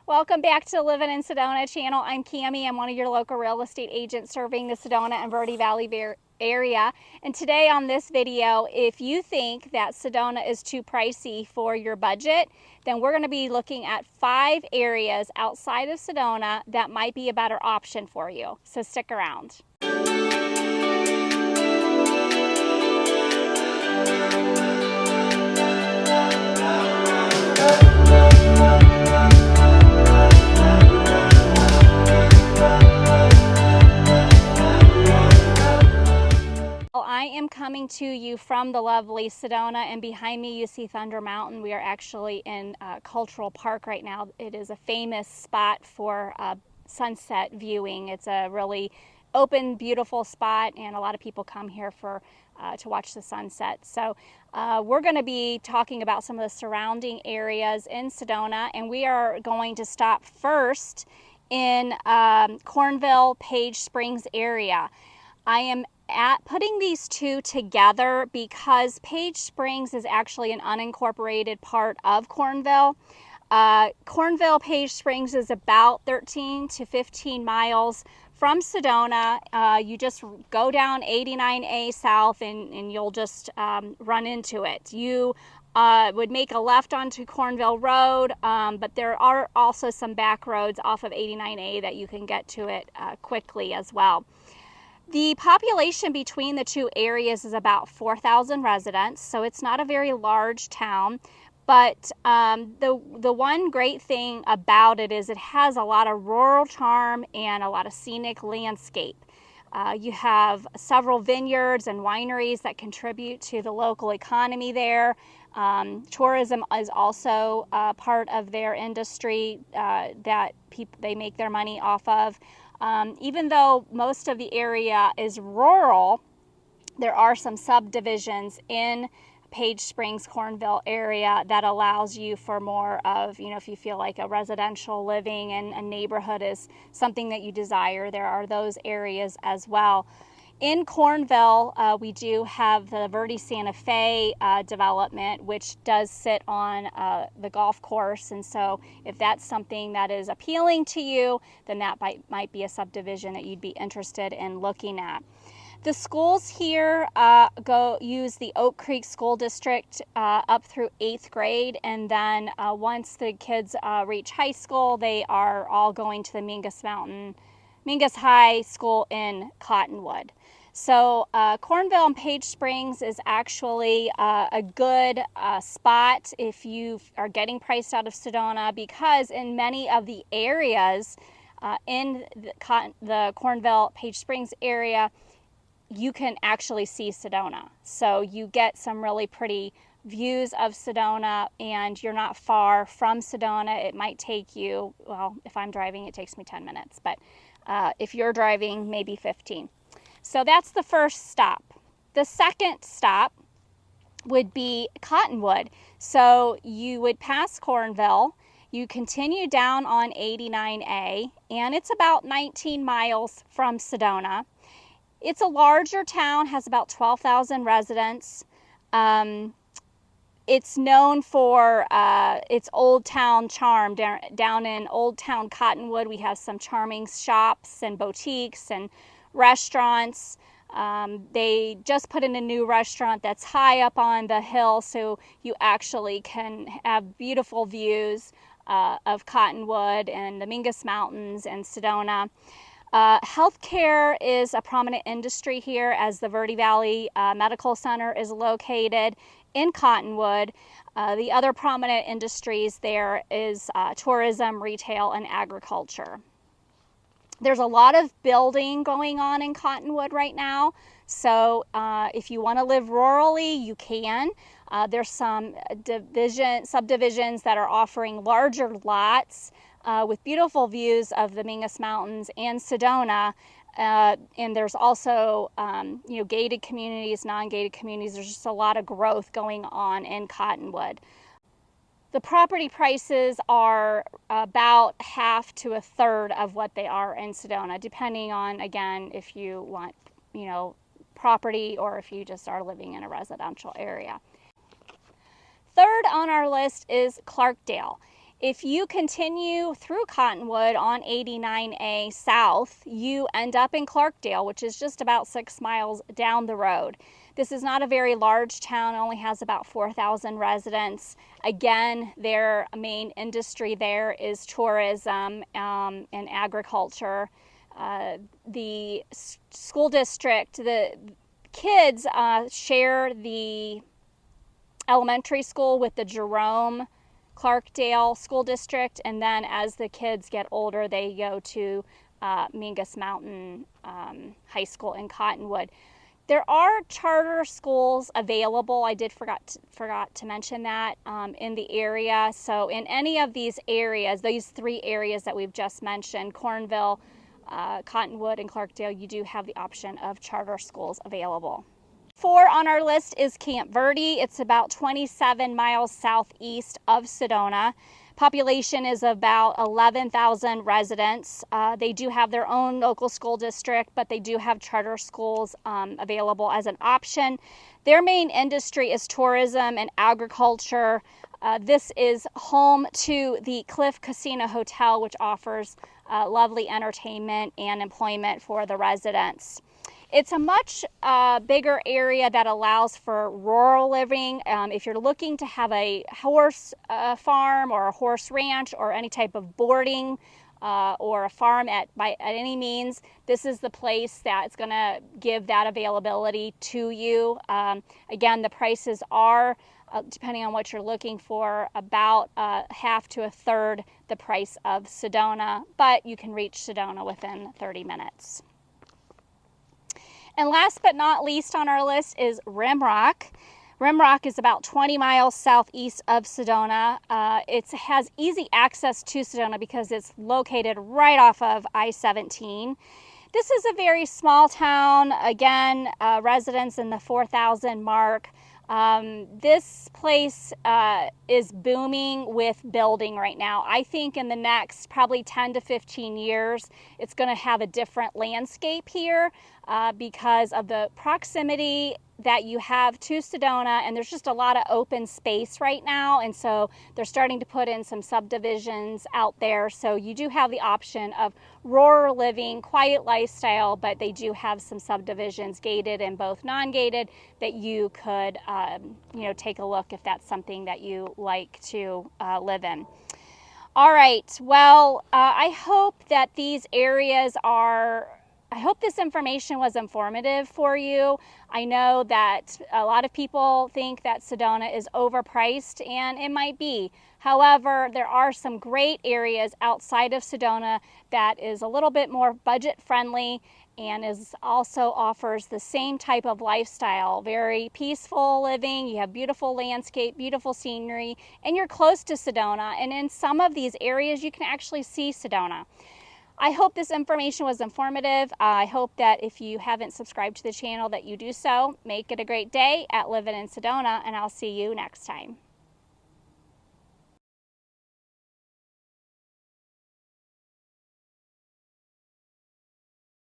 Welcome back to the Livin' in Sedona channel. I'm Cami. I'm one of your local real estate agents serving the Sedona and Verde Valley area. And today on this video, if you think that Sedona is too pricey for your budget, then we're going to be looking at 5 areas outside of Sedona that might be a better option for you. So stick around. I am coming to you from the lovely Sedona, and behind me you see Thunder Mountain. We are actually in Cultural Park right now. It is a famous spot for sunset viewing. It's a really open, beautiful spot, and a lot of people come here for to watch the sunset. So we're going to be talking about some of the surrounding areas in Sedona, and we are going to stop first in Cornville, Page Springs area. I am putting these two together because Page Springs is actually an unincorporated part of Cornville. Cornville, Page Springs is about 13 to 15 miles from Sedona. You just go down 89A south and you'll just run into it. You would make a left onto Cornville Road, but there are also some back roads off of 89A that you can get to it quickly as well. The population between the two areas is about 4,000 residents, so it's not a very large town. But the one great thing about it is it has a lot of rural charm and a lot of scenic landscape. You have several vineyards and wineries that contribute to the local economy there. Tourism is also part of their industry that they make their money off of. Even though most of the area is rural, there are some subdivisions in Page Springs, Cornville area that allows you for more of, if you feel like a residential living and a neighborhood is something that you desire, there are those areas as well. In Cornville, we do have the Verde Santa Fe development, which does sit on the golf course. And so if that's something that is appealing to you, then that might be a subdivision that you'd be interested in looking at. The schools here use the Oak Creek School District up through 8th grade. And then once the kids reach high school, they are all going to the Mingus High School in Cottonwood. So Cornville and Page Springs is actually a good spot if you are getting priced out of Sedona, because in many of the areas in the Cornville, Page Springs area, you can actually see Sedona. So you get some really pretty views of Sedona, and you're not far from Sedona. It might take you, well, if I'm driving, it takes me 10 minutes, but if you're driving, maybe 15. So that's the first stop. The second stop would be Cottonwood. So you would pass Cornville, you continue down on 89A, and it's about 19 miles from Sedona. It's a larger town, has about 12,000 residents. It's known for its old town charm. Down in Old Town Cottonwood, we have some charming shops and boutiques and restaurants. They just put in a new restaurant that's high up on the hill, so you actually can have beautiful views of Cottonwood and the Mingus Mountains and Sedona. Healthcare is a prominent industry here, as the Verde Valley Medical Center is located in Cottonwood. The other prominent industries there is tourism, retail, and agriculture. There's a lot of building going on in Cottonwood right now, so if you want to live rurally, you can. There's some subdivisions that are offering larger lots with beautiful views of the Mingus Mountains and Sedona. And there's also, gated communities, non-gated communities. There's just a lot of growth going on in Cottonwood. The property prices are about half to a third of what they are in Sedona, depending on, again, if you want, property or if you just are living in a residential area. Third on our list is Clarkdale. If you continue through Cottonwood on 89A South, you end up in Clarkdale, which is just about 6 miles down the road. This is not a very large town, only has about 4,000 residents. Again, their main industry there is tourism and agriculture. The school district, the kids share the elementary school with the Jerome Clarkdale School District, and then as the kids get older, they go to Mingus Mountain High School in Cottonwood. There are charter schools available. I did forgot to mention that in the area. So in any of these areas, these 3 areas that we've just mentioned, Cornville, Cottonwood, and Clarkdale, you do have the option of charter schools available. 4 on our list is Camp Verde. It's about 27 miles southeast of Sedona. Population is about 11,000 residents. They do have their own local school district, but they do have charter schools available as an option. Their main industry is tourism and agriculture. This is home to the Cliff Casino Hotel, which offers lovely entertainment and employment for the residents. It's a much bigger area that allows for rural living. If you're looking to have a horse farm or a horse ranch or any type of boarding or a farm by any means, this is the place that's going to give that availability to you. Again, the prices are, depending on what you're looking for, about half to a third the price of Sedona, but you can reach Sedona within 30 minutes. And last but not least on our list is Rimrock. Rimrock is about 20 miles southeast of Sedona. It has easy access to Sedona because it's located right off of I-17. This is a very small town. Again, residents in the 4,000 mark. This place is booming with building right now. I think in the next probably 10 to 15 years, it's going to have a different landscape here because of the proximity that you have to Sedona, and there's just a lot of open space right now, and so they're starting to put in some subdivisions out there. So you do have the option of rural living, quiet lifestyle, but they do have some subdivisions, gated and both non-gated, that you could take a look if that's something that you like to live in. All right, well, I hope that these areas I hope this information was informative for you. I know that a lot of people think that Sedona is overpriced, and it might be. However, there are some great areas outside of Sedona that is a little bit more budget friendly and also offers the same type of lifestyle. Very peaceful living, you have beautiful landscape, beautiful scenery, and you're close to Sedona. And in some of these areas, you can actually see Sedona. I hope this information was informative. I hope that if you haven't subscribed to the channel that you do so. Make it a great day at Living in Sedona, and I'll see you next time.